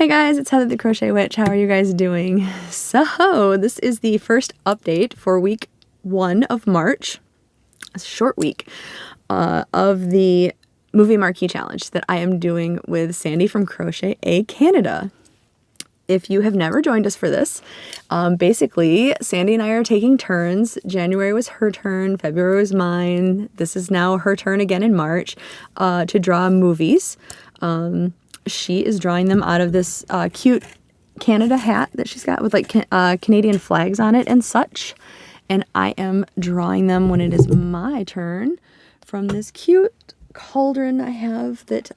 Hey guys, it's Heather the Crochet Witch. How are you guys doing? So, this is the first update for week 1 of March, a short week, of the movie Marquee challenge that I am doing with Sandy from Crochet Canada. If you have never joined us for this, basically, Sandy and I are taking turns. January was her turn, February was mine. This is now her turn again in March to draw movies. She is drawing them out of this cute Canada hat that she's got with like Canadian flags on it and such. And I am drawing them when it is my turn from this cute cauldron I have that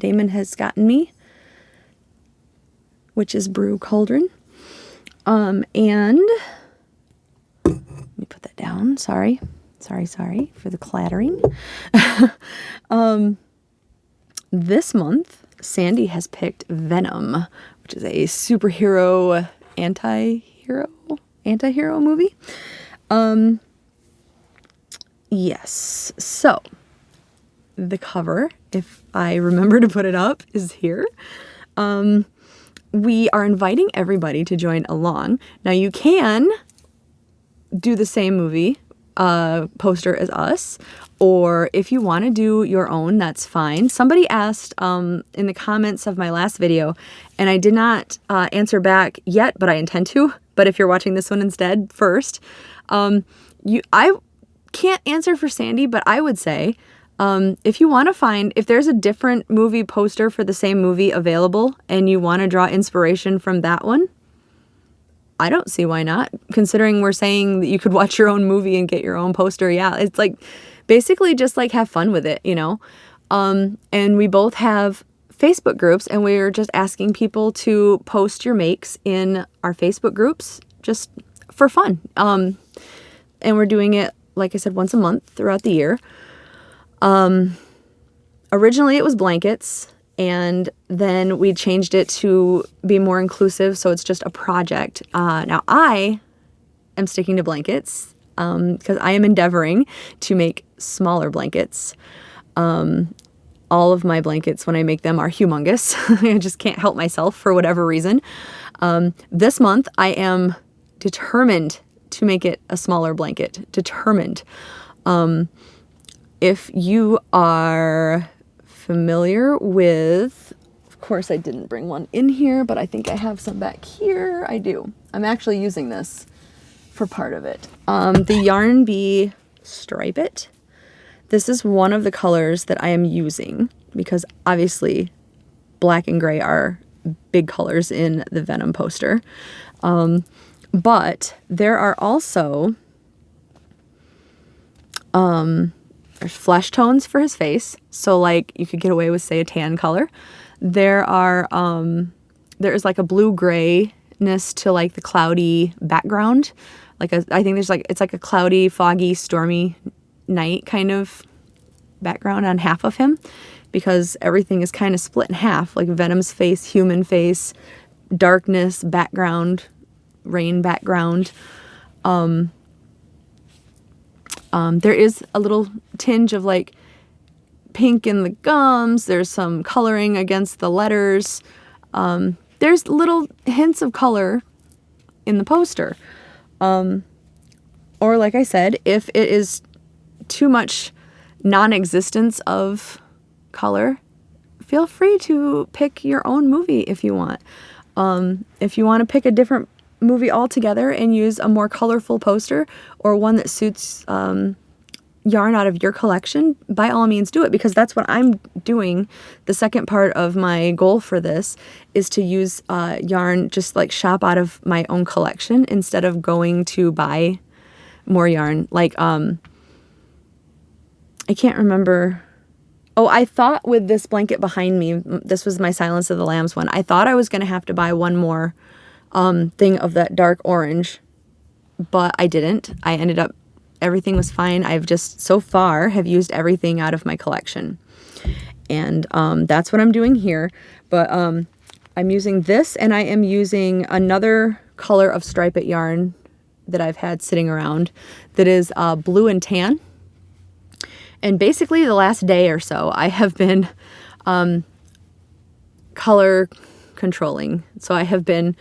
Damon has gotten me, which is Brew Cauldron. And let me put that down. Sorry for the clattering. This month, Sandy has picked Venom, which is a superhero anti-hero movie. Yes. So the cover, if I remember to put it up, is here. We are inviting everybody to join along. Now you can do the same movie poster as us, or if you want to do your own, that's fine. Somebody asked in the comments of my last video, and I did not answer back yet, but I intend to. But if you're watching this one instead first, I can't answer for Sandy, but I would say if you want to find, if there's a different movie poster for the same movie available and you want to draw inspiration from that one, I don't see why not, considering we're saying that you could watch your own movie and get your own poster. Yeah, it's like basically just like have fun with it, you know? And we both have Facebook groups, and we're just asking people to post your makes in our Facebook groups just for fun. And we're doing it, like I said, once a month throughout the year. Originally it was blankets, and then we changed it to be more inclusive, so it's just a project. Now I am sticking to blankets because I am endeavoring to make smaller blankets. All of my blankets, when I make them, are humongous. I just can't help myself for whatever reason. This month I am determined to make it a smaller blanket. Determined. If you are familiar with, of course I didn't bring one in here, but I think I have some back here. I do. I'm actually using this for part of it. The Yarn Bee Stripe It. This is one of the colors that I am using because obviously black and gray are big colors in the Venom poster. But there are also there's flesh tones for his face, so like you could get away with, say, a tan color. There is like a blue grayness to like the cloudy background. I think there's it's like a cloudy, foggy, stormy night kind of background on half of him, because everything is kind of split in half, like Venom's face, human face, darkness background, rain background. There is a little tinge of like pink in the gums. There's some coloring against the letters. There's little hints of color in the poster. Or like I said, if it is too much non-existence of color, feel free to pick your own movie if you want. If you want to pick a different movie altogether and use a more colorful poster, or one that suits yarn out of your collection, by all means do it, because that's what I'm doing. The second part of my goal for this is to use yarn, just like shop out of my own collection instead of going to buy more yarn. Like I can't remember. Oh, I thought with this blanket behind me, this was my Silence of the Lambs one, I thought I was going to have to buy one more thing of that dark orange, but I didn't. I ended up, everything was fine. I've just so far have used everything out of my collection, and that's what I'm doing here. But I'm using this, and I am using another color of Stripe It yarn that I've had sitting around that is blue and tan. And basically the last day or so I have been color controlling. So I have been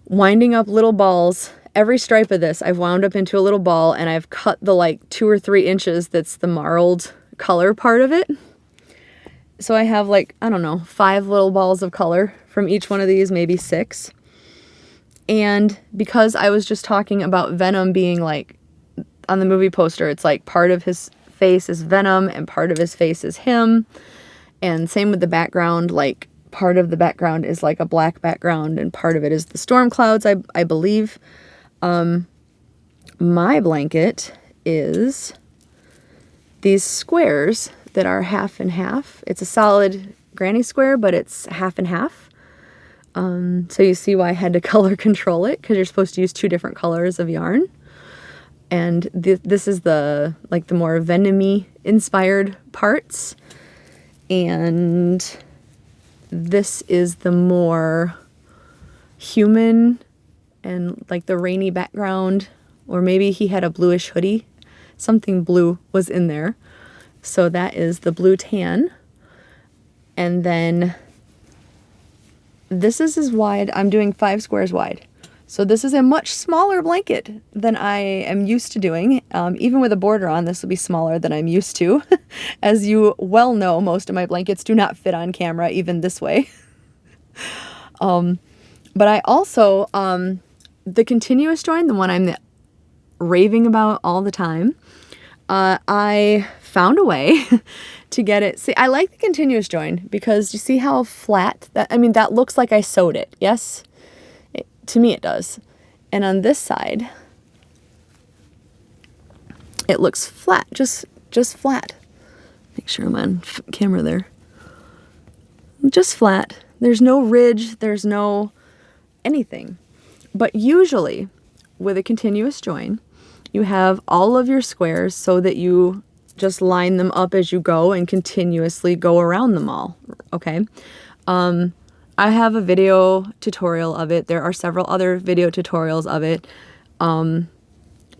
winding up little balls. Every stripe of this I've wound up into a little ball, and I've cut the like 2 or 3 inches that's the marled color part of it. So I have like, I don't know, 5 little balls of color from each one of these, maybe 6. And because I was just talking about Venom being like, on the movie poster, it's like part of his face is Venom and part of his face is him. And same with the background, like part of the background is like a black background and part of it is the storm clouds, I believe. My blanket is these squares that are half and half. It's a solid granny square, but it's half and half. So you see why I had to color control it, because you're supposed to use 2 different colors of yarn. And this is the like the more Venom-y inspired parts, and this is the more human and like the rainy background, or maybe he had a bluish hoodie. Something blue was in there. So that is the blue tan. And then this is as wide. I'm doing 5 squares wide. So this is a much smaller blanket than I am used to doing. Even with a border on, this will be smaller than I'm used to. As you well know, most of my blankets do not fit on camera, even this way. But I also, the continuous join, the one I'm raving about all the time, I found a way to get it. See, I like the continuous join because you see how flat that, I mean, that looks like I sewed it. Yes? To me it does. And on this side, it looks flat, just flat. Make sure I'm on camera there. Just flat. There's no ridge, there's no anything. But usually with a continuous join, you have all of your squares so that you just line them up as you go and continuously go around them all, okay? I have a video tutorial of it. There are several other video tutorials of it.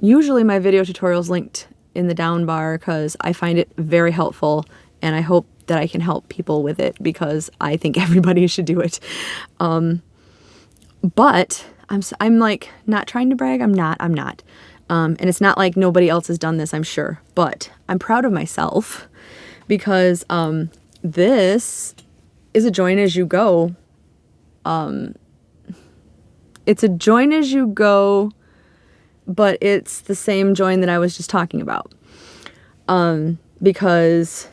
Usually my video tutorial's linked in the down bar because I find it very helpful, and I hope that I can help people with it because I think everybody should do it. But I'm like not trying to brag. I'm not. And it's not like nobody else has done this, I'm sure, but I'm proud of myself because this is a join as you go. It's a join as you go, but it's the same join that I was just talking about. Because,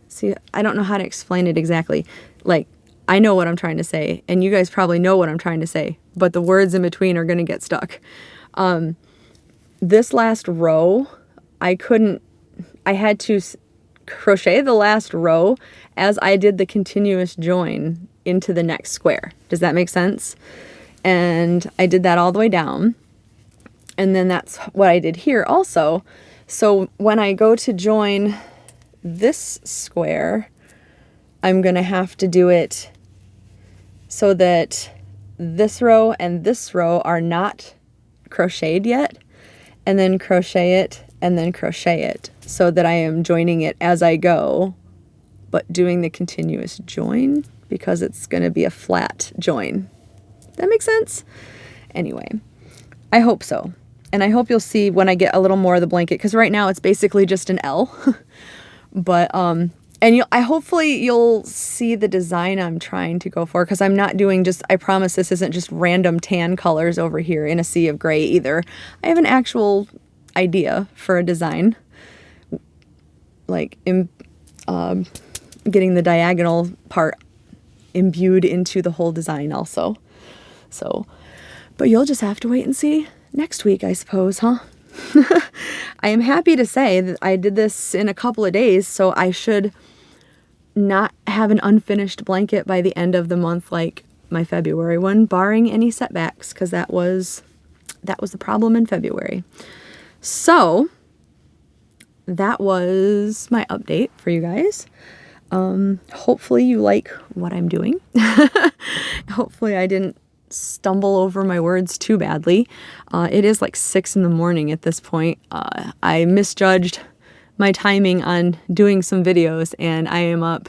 see, I don't know how to explain it exactly. Like, I know what I'm trying to say, and you guys probably know what I'm trying to say, but the words in between are going to get stuck. This last row, I had to crochet the last row as I did the continuous join into the next square. Does that make sense? And I did that all the way down. And then that's what I did here also. So when I go to join this square, I'm going to have to do it so that this row and this row are not crocheted yet, and then crochet it and then crochet it so that I am joining it as I go, but doing the continuous join because it's going to be a flat join. That makes sense? Anyway, I hope so. And I hope you'll see when I get a little more of the blanket, because right now it's basically just an L. But, and hopefully you'll see the design I'm trying to go for, because I'm not doing just, I promise this isn't just random tan colors over here in a sea of gray either. I have an actual idea for a design, like getting the diagonal part imbued into the whole design also. So, but you'll just have to wait and see next week, I suppose, huh? I am happy to say that I did this in a couple of days, so I should not have an unfinished blanket by the end of the month like my February one, barring any setbacks, because that was the problem in February. So that was my update for you guys. Hopefully you like what I'm doing. Hopefully I didn't stumble over my words too badly. It is like 6 a.m. at this point. I misjudged my timing on doing some videos, and I am up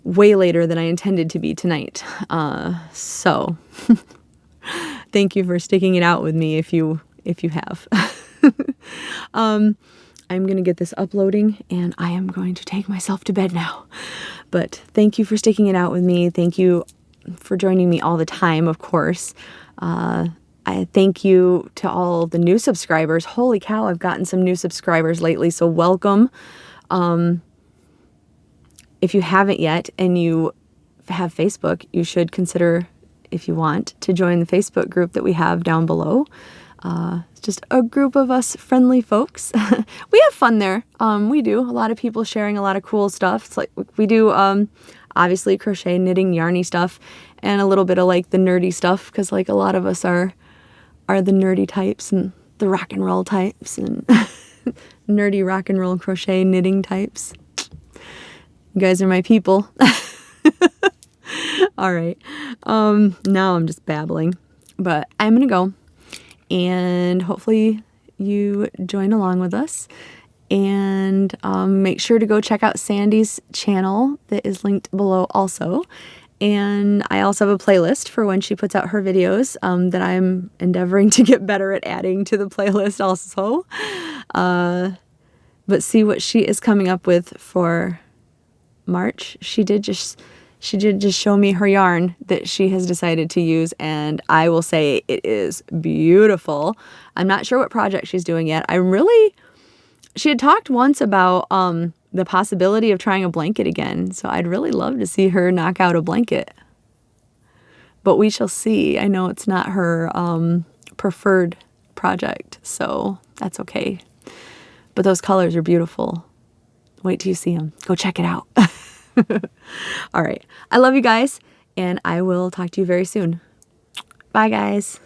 way later than I intended to be tonight. So thank you for sticking it out with me if you have. I'm going to get this uploading and I am going to take myself to bed now. But thank you for sticking it out with me. Thank you for joining me all the time, of course. I thank you to all the new subscribers. Holy cow, I've gotten some new subscribers lately, so welcome. If you haven't yet and you have Facebook, you should consider, if you want, to join the Facebook group that we have down below. It's just a group of us friendly folks. We have fun there. We do. A lot of people sharing a lot of cool stuff. It's like we do, obviously, crochet, knitting, yarny stuff, and a little bit of like the nerdy stuff, because like a lot of us are the nerdy types and the rock and roll types and nerdy rock and roll crochet knitting types. You guys are my people. All right. Now I'm just babbling, but I'm going to go. And hopefully you join along with us. And make sure to go check out Sandy's channel that is linked below also. And I also have a playlist for when she puts out her videos that I'm endeavoring to get better at adding to the playlist also. But see what she is coming up with for March. She did just show me her yarn that she has decided to use, and I will say it is beautiful. I'm not sure what project she's doing yet. She had talked once about the possibility of trying a blanket again, so I'd really love to see her knock out a blanket. But we shall see. I know it's not her preferred project, so that's okay. But those colors are beautiful. Wait till you see them. Go check it out. All right. I love you guys, and I will talk to you very soon. Bye, guys.